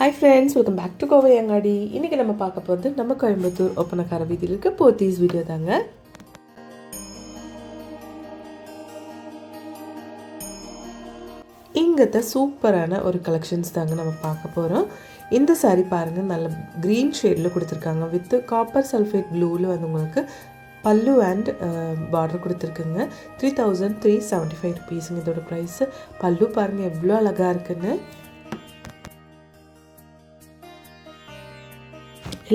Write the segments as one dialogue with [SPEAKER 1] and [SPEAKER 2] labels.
[SPEAKER 1] Hi friends, welcome back to Kovai Angadi. இன்னைக்கு நம்ம பார்க்க போறது நம்ம கோயம்புத்தூர் ஒப்பனக்கார வீதியில இருக்க போத்தீஸ் வீடியோ தாங்க. இங்கத்த சூப்பரான ஒரு கலெக்ஷன்ஸ் தாங்க நம்ம பார்க்க போறோம். இந்த saree பாருங்க நல்ல green shadeல கொடுத்திருக்காங்க with copper sulphate blueல வந்து உங்களுக்கு பல்லு and border கொடுத்திருக்குங்க. 3375 rupees இதோட price. பல்லு பாருங்க எவ்வளவு அழகா இருக்குன்னு.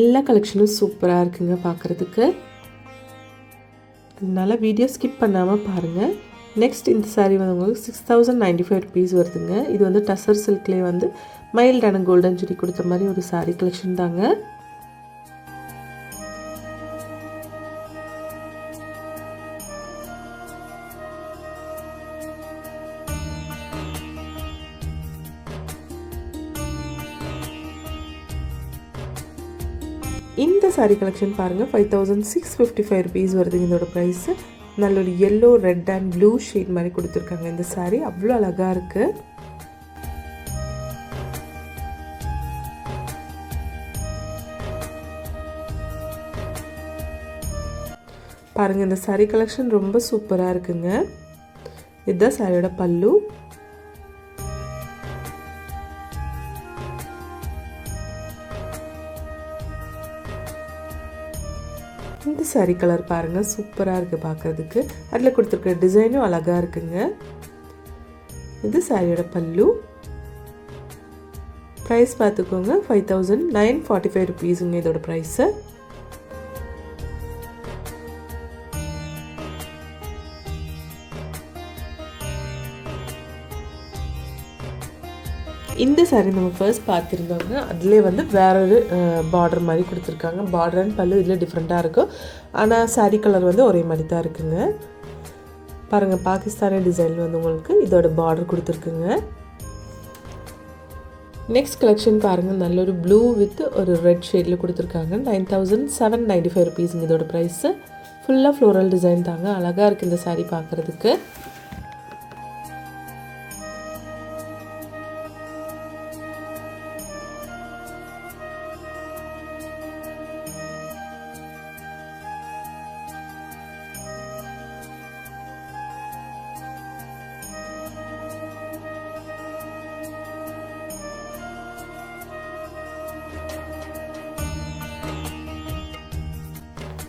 [SPEAKER 1] எல்லா கலெக்ஷனும் சூப்பரா இருக்குங்க பார்க்கிறதுக்கு. அதனால வீடியோ ஸ்கிப் பண்ணாம பாருங்க. நெக்ஸ்ட் இந்த saree வந்து உங்களுக்கு 6095 rupees வருதுங்க. இது வந்து டசர் சில்க்லயே வந்து மைல்டான கோல்டன் ஜெரி கொடுத்த மாதிரி ஒரு saree கலெக்ஷன் தாங்க. இந்த saree collection பாருங்க 5655 rupees வருது இதோட price. நல்ல ஒரு yellow, red and blue shade மாதிரி கொடுத்திருக்காங்க. இந்த saree அவ்வளவு அழகா இருக்கு. பாருங்க இந்த saree collection ரொம்ப சூப்பரா இருக்குங்க. இதுதான் சாரியோட பல்லு. இந்த saree கலர் பாருங்க சூப்பரா இருக்கு பார்க்கிறதுக்கு. அதுல கொடுத்திருக்க டிசைனும் அழகா இருக்குங்க. இது சாரியோட பல்லு. பிரைஸ் பாத்துக்கோங்க 5945 rupeesங்க இதோட பிரைஸ். இந்த saree நம்ம ஃபர்ஸ்ட் பார்த்திருந்தோங்க. அதுலயே வந்து வேற ஒரு border மாதிரி கொடுத்திருக்காங்க. border and பல்லு இதுல டிஃபரண்டா இருக்கும். ஆனா saree கலர் வந்து ஒரே மாதிரி தான் இருக்குங்க. பாருங்க பாகிஸ்தானி டிசைன் வந்து உங்களுக்கு இதோட border கொடுத்திருக்குங்க. நெக்ஸ்ட் கலெக்ஷன் பாருங்க நல்ல ஒரு ப்ளூ வித் ஒரு ரெட் ஷேட்ல கொடுத்திருக்காங்க. 9795 rupees இதோட பிரைஸ். ஃபுல்லா floral டிசைன் தாங்க. அழகா இருக்கு இந்த saree பார்க்கிறதுக்கு.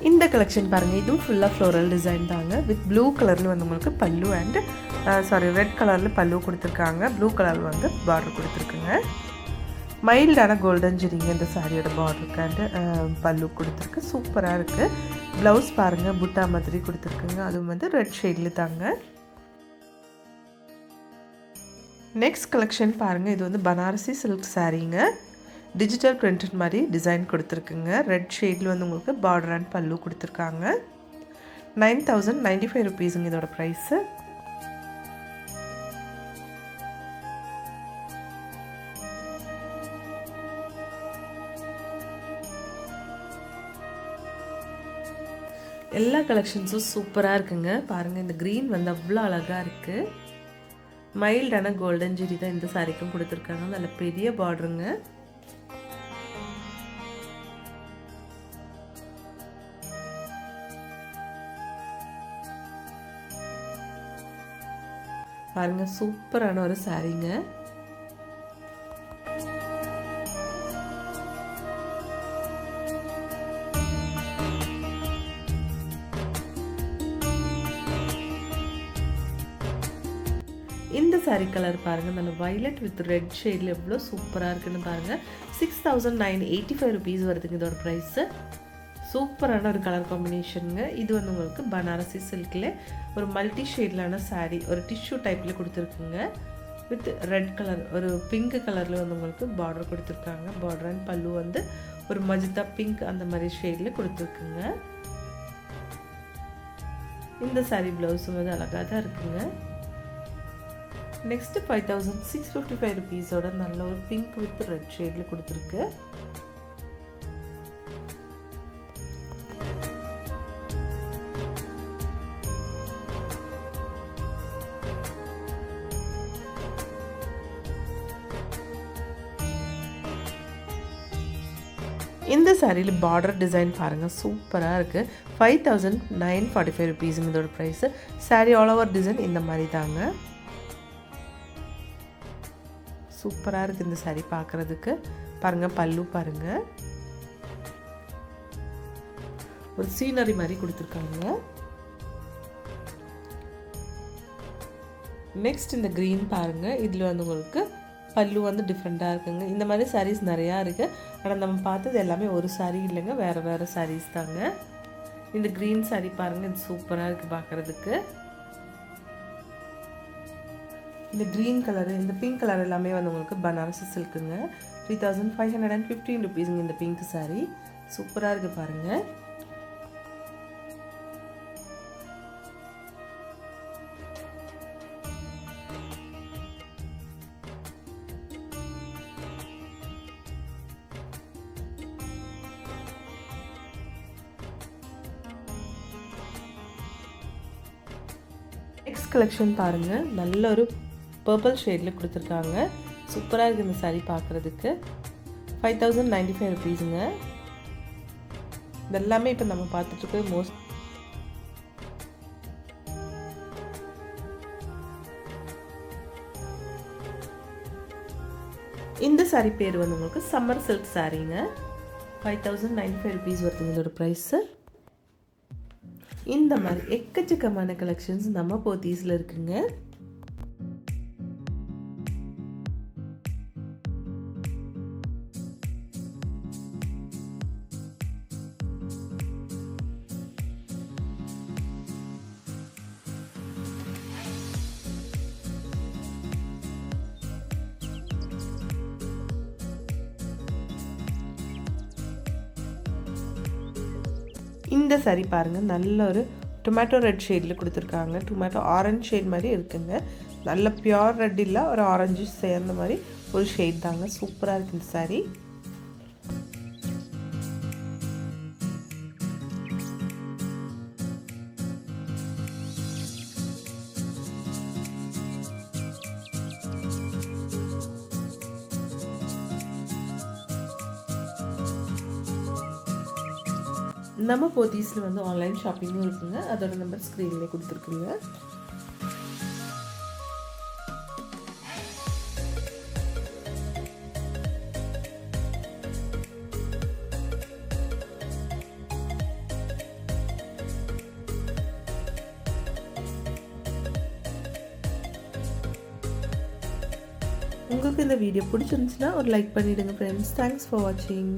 [SPEAKER 1] இந்த கலெக்ஷன் பாருங்க இதுவும் ஃபுல்லா floral டிசைன் தாங்க. வித் ப்ளூ கலர்ல வந்து உங்களுக்கு பல்லு and ரெட் கலர்ல பல்லு கொடுத்திருக்காங்க. ப்ளூ கலர்ல வந்து border கொடுத்திருக்குங்க. மைல்டான கோல்டன் ஜெரிங்க இந்த சாரியோட border and பல்லு கொடுத்திருக்கு. சூப்பரா இருக்கு. ப்ளவுஸ் பாருங்க புட்டா மாதிரி கொடுத்திருக்குங்க. அதுவும் வந்து ரெட் ஷேட்ல தாங்க. நெக்ஸ்ட் கலெக்ஷன் பாருங்க இது வந்து பனாரசி சில்க் சாரீங்க. டிஜிட்டல் பிரிண்டட் மாதிரி டிசைன் கொடுத்திருக்குங்க. ரெட் ஷேட்ல வந்து உங்களுக்கு border and பல்லு கொடுத்திருக்காங்க. 9095 rupees இதோட பிரைஸ். எல்லா கலெக்ஷன்ஸும் சூப்பரா இருக்குங்க. பாருங்க இந்த green வந்து அவ்வளவு அழகா இருக்கு. மைல்டான கோல்டன் ஜெரி தான் இந்த சாரிக்கும் கொடுத்திருக்காங்க. நல்ல பெரிய பார்டருங்க. பாருங்க சூப்பரான ஒரு சாரீங்க. இந்த saree கலர் பாருங்க நல்ல violet with red ஷேட்ல எவ்வளவு சூப்பரா இருக்குன்னு பாருங்க. 6985 rupees வருதுங்க இதோட பிரைஸ். சூப்பரான ஒரு கலர் காம்பினேஷனுங்க. இது வந்து உங்களுக்கு பனாரசி சில்க்ல ஒரு மல்டி ஷேட்லான saree ஒரு டிஷ்யூ டைப்ல கொடுத்திருக்குங்க. வித் ரெட் கலர் ஒரு பிங்க் கலர்ல வந்து உங்களுக்கு border கொடுத்திருக்காங்க. border and பல்லு வந்து ஒரு மஜந்தா பிங்க் அந்த மாதிரி ஷேட்ல கொடுத்திருக்குங்க. இந்த saree ப்ளவுஸ் வந்து அழகா தான் இருக்குங்க. நெக்ஸ்ட் 5655 rupees ஓட நல்ல ஒரு பிங்க் வித் ரெட் ஷேட்ல கொடுத்திருக்கு. இந்த சாரியில் பார்டர் டிசைன் பாருங்கள் சூப்பராக இருக்குது. 5945 ருபீஸுங்க இதோட price. Sari all over design இந்த மாதிரி தாங்க. சூப்பராக இருக்குது இந்த சாரி பார்க்குறதுக்கு. பாருங்கள் பல்லு பாருங்கள், ஒரு சீனரி மாதிரி கொடுத்துருக்காங்க. நெக்ஸ்ட் இந்த க்ரீன் பாருங்கள், இதில் வந்து உங்களுக்கு பல்லு வந்து டிஃப்ரெண்ட்டாக இருக்குங்க. இந்த மாதிரி சாரீஸ் நிறையா இருக்குது. ஆனால் நம்ம பார்த்தது எல்லாமே ஒரு சாரீ இல்லைங்க, வேறு வேறு சாரீஸ் தாங்க. இந்த க்ரீன் சாரீ பாருங்கள், இது சூப்பராக இருக்குது பார்க்குறதுக்கு. இந்த க்ரீன் கலரு, இந்த பிங்க் கலர் எல்லாமே வந்து உங்களுக்கு பனாரசி சில்க்குங்க. 3515 ருபீஸுங்க இந்த பிங்க் சாரீ. சூப்பராக இருக்குது பாருங்கள். நெக்ஸ்ட் கலெக்ஷன் பாருங்கள், நல்ல ஒரு பர்பிள் ஷேடில் கொடுத்துருக்காங்க. சூப்பராக இருக்குது இந்த சாரீ பார்க்குறதுக்கு. 5095 ருபீஸுங்க. இதெல்லாமே இப்போ நம்ம பார்த்துட்ருக்க இந்த சாரீ பேர் வந்து உங்களுக்கு சம்மர் சில்க் சாரீங்க. 5095 ருபீஸ் வருதுங்க இதோட ப்ரைஸு. இந்த மாதிரி எக்கச்சக்கமான கலெக்ஷன்ஸ் நம்ம போத்தீஸில் இருக்குங்க. இந்த சாரீ பாருங்கள், நல்ல ஒரு டொமேட்டோ ரெட் ஷேடில் கொடுத்துருக்காங்க. டொமேட்டோ ஆரஞ்சு ஷேட் மாதிரி இருக்குங்க. நல்ல பியோர் ரெட் இல்லை, ஒரு ஆரஞ்சு சேர்ந்த மாதிரி ஒரு ஷேட் தாங்க. சூப்பராக இருக்குது இந்த சாரீ. நம்ம போத்தீஸில் வந்து ஆன்லைன் ஷாப்பிங்கும் இருக்குங்க. அதோட நம்பர் ஸ்க்ரீன்லேயே கொடுத்துருக்குங்க. உங்களுக்கு இந்த வீடியோ பிடிச்சிருந்துச்சுன்னா ஒரு லைக் பண்ணிவிடுங்க ஃப்ரெண்ட்ஸ். தேங்க்ஸ் ஃபார் வாட்சிங்.